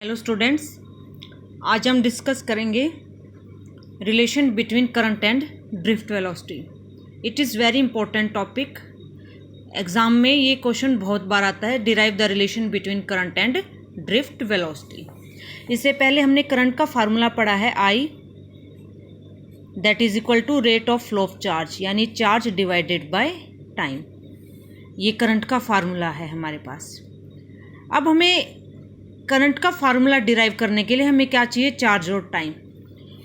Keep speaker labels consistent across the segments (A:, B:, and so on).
A: Hello students, आज हम discuss करेंगे relation between current and drift velocity. It is very important topic. Exam में ये क्वेश्चन बहुत बार आता है, derive the relation between current and drift velocity. इससे पहले हमने करंट का फार्मूला पढ़ा है I that is equal to rate of flow of charge, यानी चार्ज डिवाइडेड बाय टाइम। ये करंट का फार्मूला है हमारे पास। अब हमें करंट का फार्मूला डिराइव करने के लिए हमें क्या चाहिए? चार्ज और टाइम।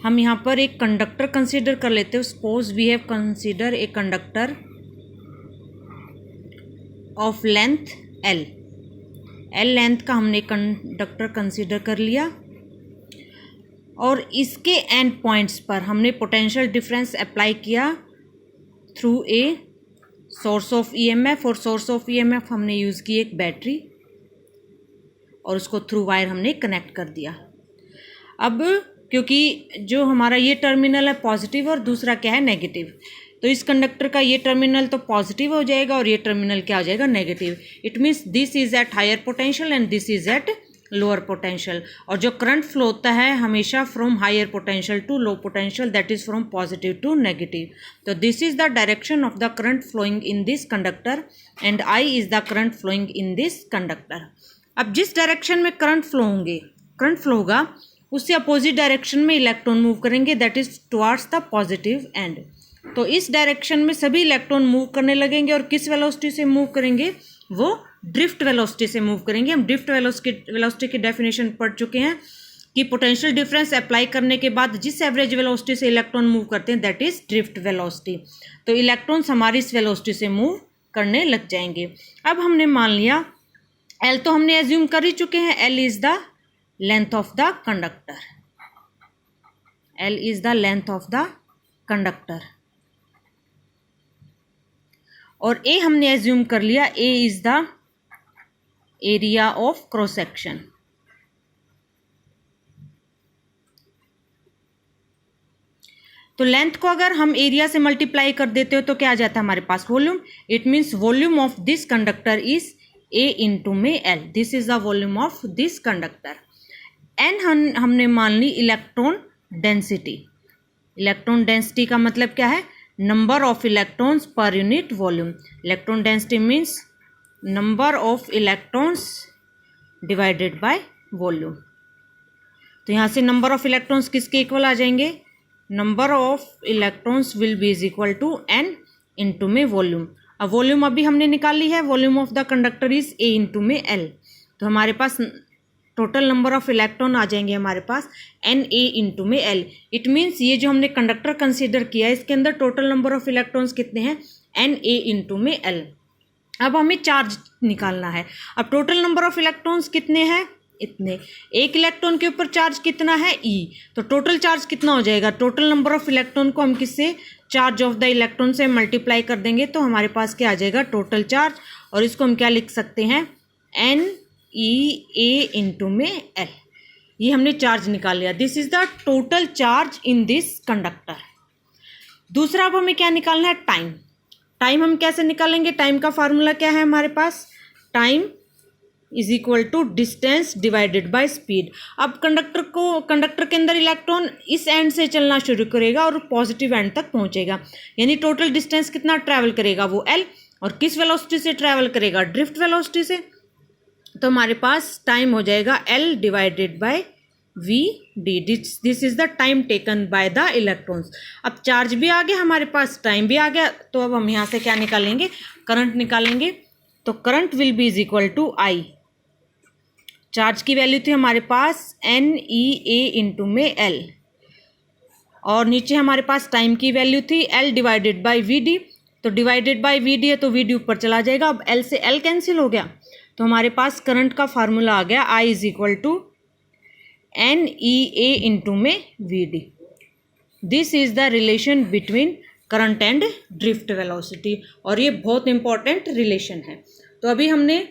A: हम यहाँ पर एक कंडक्टर कंसीडर कर लेते हैं। Suppose we have consider a conductor of length L length का हमने कंडक्टर कंसीडर कर लिया और इसके एंड पॉइंट्स पर हमने पोटेंशियल डिफरेंस अप्लाई किया through a source of EMF, और सोर्स ऑफ EMF हमने यूज़ की एक बैटरी और उसको थ्रू वायर हमने कनेक्ट कर दिया। अब क्योंकि जो हमारा ये टर्मिनल है पॉजिटिव और दूसरा क्या है नेगेटिव, तो इस कंडक्टर का ये टर्मिनल तो पॉजिटिव हो जाएगा और ये टर्मिनल क्या हो जाएगा? Negative. It means this is at higher potential and this is at lower potential. और जो करंट फ्लो होता है हमेशा from higher potential to low potential, that is from positive to negative. तो this is the direction of the current flowing in this conductor and I is the current flowing in this conductor. अब जिस direction में current flow होगा उससे opposite direction में electron move करेंगे, that is towards the positive and. तो इस direction में सभी इलेक्ट्रॉन मूव करने लगेंगे और किस वेलोसिटी से मूव करेंगे? वो ड्रिफ्ट वेलोसिटी से मूव करेंगे। हम ड्रिफ्ट वेलोसिटी की डेफिनेशन पढ़ चुके हैं कि पोटेंशियल डिफरेंस अप्लाई करने के बाद जिस एवरेज वेलोसिटी से इलेक्ट्रॉन मूव करते हैं दैट इज ड्रिफ्ट वेलोसिटी। तो इलेक्ट्रॉन्स हमारी इस वेलोसिटी से मूव करने लग जाएंगे। अब हमने मान लिया L तो हमने एज्यूम कर ही चुके हैं, L is the length of the conductor. L is the length of the conductor और A हमने एज्यूम कर लिया, A is the area of cross section. तो लेंथ को अगर हम एरिया से मल्टीप्लाई कर देते हो तो क्या आ जाता है हमारे पास? Volume. It means volume of this conductor is A into में L। This is the volume of this conductor. N हमने मान ली इलेक्ट्रॉन डेंसिटी। इलेक्ट्रॉन डेंसिटी का मतलब क्या है? नंबर ऑफ इलेक्ट्रॉन्स पर unit volume. Electron density means number of electrons divided by volume. तो यहाँ से नंबर ऑफ इलेक्ट्रॉन्स किसके इक्वल आ जाएंगे? Number of electrons will be is equal to N into में वॉल्यूम। अब वॉल्यूम अभी हमने निकाल ली है, volume of the conductor is A into में L। तो हमारे पास टोटल नंबर ऑफ इलेक्ट्रॉन आ जाएंगे हमारे पास NA इंटू में L। इट मीन्स ये जो हमने कंडक्टर कंसीडर किया है इसके अंदर टोटल नंबर ऑफ इलेक्ट्रॉन्स कितने हैं? NA इंटू में L। अब हमें चार्ज निकालना है। अब टोटल नंबर ऑफ इलेक्ट्रॉन्स कितने हैं? इतने। एक इलेक्ट्रॉन के ऊपर चार्ज कितना है? E। तो टोटल चार्ज कितना हो जाएगा? टोटल नंबर ऑफ इलेक्ट्रॉन को हम किससे? चार्ज ऑफ द इलेक्ट्रॉन से मल्टीप्लाई कर देंगे तो हमारे पास क्या आ जाएगा? Total charge. और इसको हम क्या लिख सकते हैं? NEA इंटू में L। ये हमने चार्ज निकाल लिया। This is the total charge in this conductor. दूसरा अब हमें क्या निकालना है? टाइम। टाइम हम कैसे निकालेंगे? टाइम का फार्मूला क्या है हमारे पास? Time is equal to distance divided by speed. अब कंडक्टर के अंदर इलेक्ट्रॉन इस एंड से चलना शुरू करेगा और पॉजिटिव एंड तक पहुंचेगा, यानी टोटल डिस्टेंस कितना ट्रैवल करेगा? वो L। और किस वेलोसिटी से ट्रैवल करेगा? ड्रिफ्ट वेलोसिटी से। तो हमारे पास टाइम हो जाएगा L divided by VD। This is the time taken by the electrons. अब चार्ज भी आ गया हमारे पास, टाइम भी आ गया, तो अब हम यहाँ से क्या निकालेंगे? करंट निकालेंगे। तो current will be is equal to I। Charge की वैल्यू थी हमारे पास NEA इंटू में L और नीचे हमारे पास टाइम की वैल्यू थी L डिवाइडेड बाय VD। तो डिवाइडेड बाय VD है तो VD ऊपर चला जाएगा। अब L से L कैंसिल हो गया तो हमारे पास करंट का फार्मूला आ गया I is equal to NEA into में VD। This is the relation between current and drift velocity और ये बहुत इंपॉर्टेंट रिलेशन है। तो अभी हमने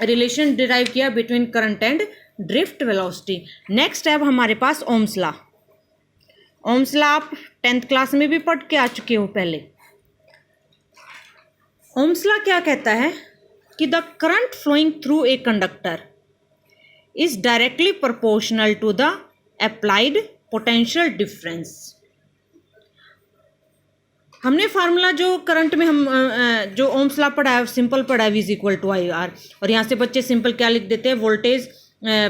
A: रिलेशन डिराइव किया between current and drift velocity. Next है अब हमारे पास ओम्स लॉ। ओम्स लॉ आप 10th क्लास में भी पढ़ के आ चुके हो पहले। ओम्स लॉ क्या कहता है कि the current flowing through a conductor is directly proportional to the applied potential difference. हमने फार्मूला जो करंट में हम जो ओम्स लॉ पढ़ा है सिंपल पढ़ा है, V is equal to I R, और यहाँ से बच्चे सिंपल क्या लिख देते हैं, voltage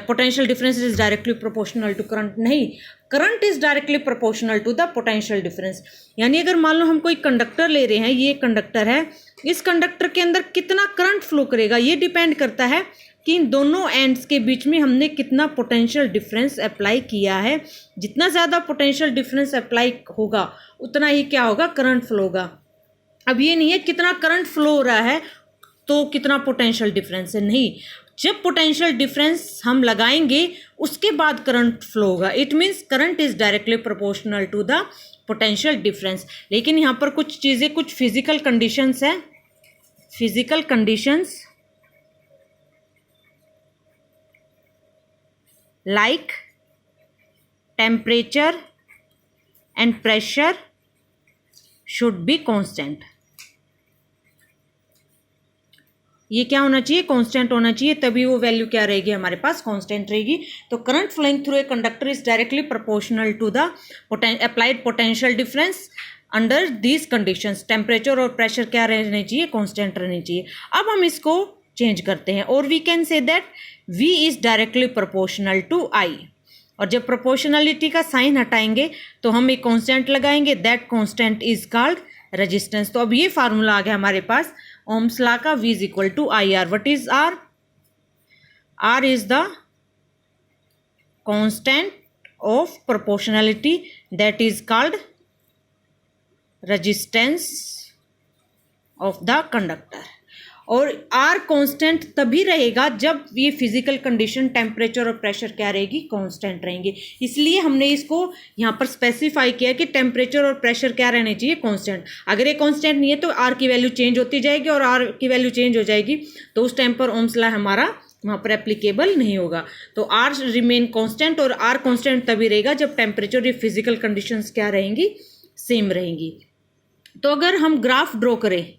A: potential difference is directly proportional to current. नहीं, current is directly proportional to the potential difference. यानी अगर मान लो हम कोई कंडक्टर ले रहे हैं, ये कंडक्टर है, इस कंडक्टर के अंदर कितना करंट फ्लो करेगा ये डिपेंड करता है कि इन दोनों एंड्स के बीच में हमने कितना पोटेंशियल डिफरेंस अप्लाई किया है। जितना ज़्यादा पोटेंशियल डिफरेंस अप्लाई होगा उतना ही क्या होगा, करंट फ्लो होगा। अब ये नहीं है कितना करंट फ्लो हो रहा है तो कितना पोटेंशियल डिफरेंस है, नहीं, जब पोटेंशियल डिफरेंस हम लगाएंगे उसके बाद करंट फ्लो होगा। It means current is directly proportional to the potential difference. लेकिन यहाँ पर कुछ चीज़ें, कुछ फिजिकल कंडीशंस हैं, physical conditions like temperature and pressure should be constant। ये क्या होना चाहिए, कांस्टेंट होना चाहिए, तभी वो वैल्यू क्या रहेगी हमारे पास, कांस्टेंट रहेगी। तो current flowing through a conductor is directly proportional to the applied potential difference under these conditions. Temperature और प्रेशर क्या रहने चाहिए, कांस्टेंट रहने चाहिए। अब हम इसको चेंज करते हैं और we can say that V is directly proportional to I, और जब प्रोपोर्शनलिटी का साइन हटाएंगे तो हम एक कांस्टेंट लगाएंगे, that constant is called resistance. तो अब ये फार्मूला आ गया हमारे पास ओम्स लॉ का, V is equal to I R. What is R? R is the constant of proportionality that is called resistance of the conductor. और R कांस्टेंट तभी रहेगा जब ये फिजिकल कंडीशन टेम्परेचर और प्रेशर क्या रहेगी, कांस्टेंट रहेंगे। इसलिए हमने इसको यहाँ पर स्पेसिफाई किया कि टेम्परेचर और प्रेशर क्या रहने चाहिए, कांस्टेंट। अगर ये कांस्टेंट नहीं है तो R की वैल्यू चेंज होती जाएगी, और R की वैल्यू चेंज हो जाएगी तो उस टाइम पर ओम्स लॉ हमारा वहाँ पर एप्लीकेबल नहीं होगा। तो R रिमेन कांस्टेंट, और R कांस्टेंट तभी रहेगा जब टेम्परेचर या फिजिकल कंडीशंस क्या रहेंगी, सेम रहेंगी। तो अगर हम ग्राफ ड्रॉ करें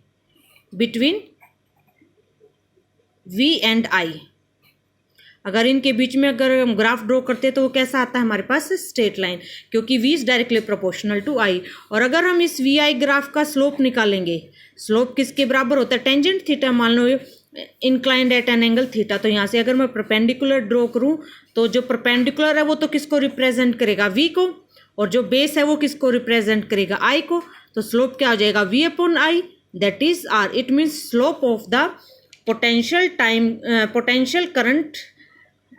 A: बिटवीन V एंड I, अगर इनके बीच में अगर हम ग्राफ ड्रॉ करते हैं तो वो कैसा आता है हमारे पास, स्ट्रेट लाइन, क्योंकि V is directly proportional to I। और अगर हम इस VI ग्राफ का स्लोप निकालेंगे, स्लोप किसके बराबर होता है, टेंजेंट थीटा, मान लो inclined at an angle theta. तो यहाँ से अगर मैं परपेंडिकुलर ड्रॉ करूँ तो जो परपेंडिकुलर है वो तो किसको रिप्रेजेंट करेगा, V को, और जो बेस है वो किसको रिप्रेजेंट करेगा, I को। तो स्लोप क्या हो जाएगा, V upon I, that is R। It means slope of the potential current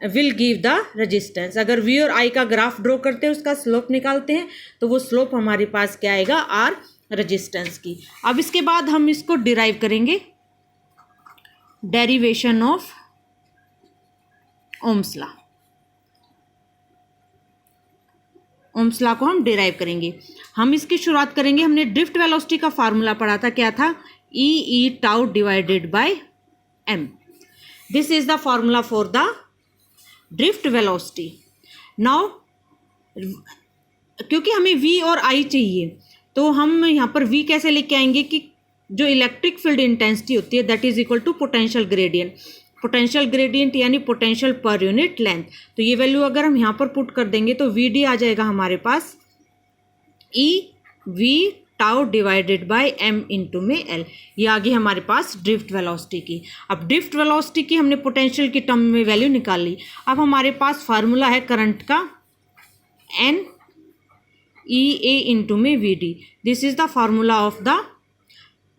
A: will give the resistance. अगर V और I का ग्राफ ड्रॉ करते हैं, उसका स्लोप निकालते हैं, तो वो स्लोप हमारे पास क्या आएगा, R रेजिस्टेंस की। अब इसके बाद हम इसको डिराइव करेंगे, derivation of ohms law. Ohm's law को हम डिराइव करेंगे। हम इसकी शुरुआत करेंगे, हमने ड्रिफ्ट वेलोसिटी का फार्मूला पढ़ा था, क्या था, E tau divided by M। This is the formula for the drift velocity. Now क्योंकि हमें V और I चाहिए तो हम यहाँ पर V कैसे लेके आएंगे कि जो इलेक्ट्रिक फील्ड इंटेंसिटी होती है that is equal to potential gradient. Potential gradient यानी पोटेंशियल पर यूनिट लेंथ। तो ये वैल्यू अगर हम यहाँ पर पुट कर देंगे तो VD आ जाएगा हमारे पास E V tau divided by M into में L। ये आ गई हमारे पास ड्रिफ्ट वेलोसिटी की। अब ड्रिफ्ट वेलोसिटी की हमने पोटेंशियल की टर्म में वैल्यू निकाल ली। अब हमारे पास फार्मूला है करंट का N E A इंटू में VD। This is the formula of the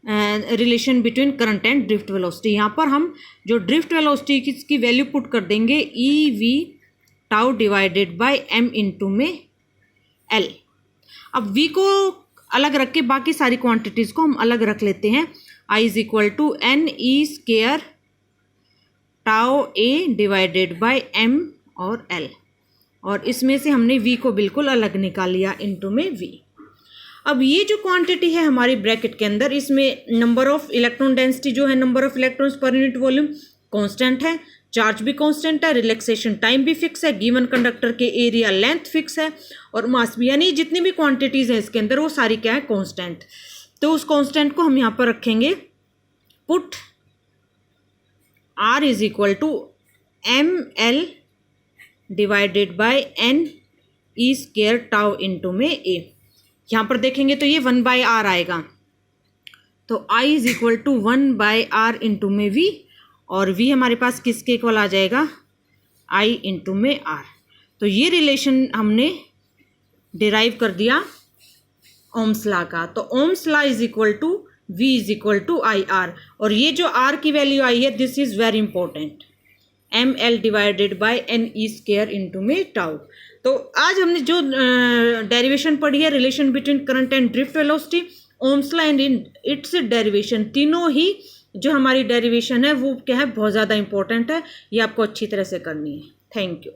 A: relation between current and drift velocity. यहाँ पर हम जो ड्रिफ्ट वेलोसिटी की वैल्यू पुट कर देंगे E V tau divided by M into में L। अब V को अलग रख के बाकी सारी क्वांटिटीज़ को हम अलग रख लेते हैं। I is equal to n e square tau A divided by M और L, और इसमें से हमने V को बिल्कुल अलग निकाल लिया इंटू में V। अब ये जो क्वांटिटी है हमारी ब्रैकेट के अंदर, इसमें नंबर ऑफ इलेक्ट्रॉन डेंसिटी जो है, नंबर ऑफ इलेक्ट्रॉन्स पर यूनिट वॉल्यूम कांस्टेंट है, चार्ज भी कांस्टेंट है, रिलैक्सेशन टाइम भी फिक्स है, गिवन कंडक्टर के एरिया लेंथ फिक्स है, और मास भी, यानी जितनी भी क्वांटिटीज़ हैं इसके अंदर वो सारी क्या है, कांस्टेंट। तो उस कांस्टेंट को हम यहाँ पर रखेंगे, put R is equal to ML divided by n e square tau into में ए। यहाँ पर देखेंगे तो ये 1/r आएगा, तो I is equal to 1/r into में v, और v हमारे पास किसके इक्वल आ जाएगा, I इंटू में r। तो ये रिलेशन हमने डिराइव कर दिया ओम्स लॉ का। तो Ohm's law is equal to v is equal to IR, और ये जो r की वैल्यू आई है this is very important, ml divided by n e square into में टाउ। तो आज हमने जो डेरिवेशन पढ़ी है relation between current and drift velocity, Ohm's law and its derivation, तीनों ही जो हमारी डेरिवेशन है वो क्या है, बहुत ज़्यादा इंपॉर्टेंट है, ये आपको अच्छी तरह से करनी है। Thank you.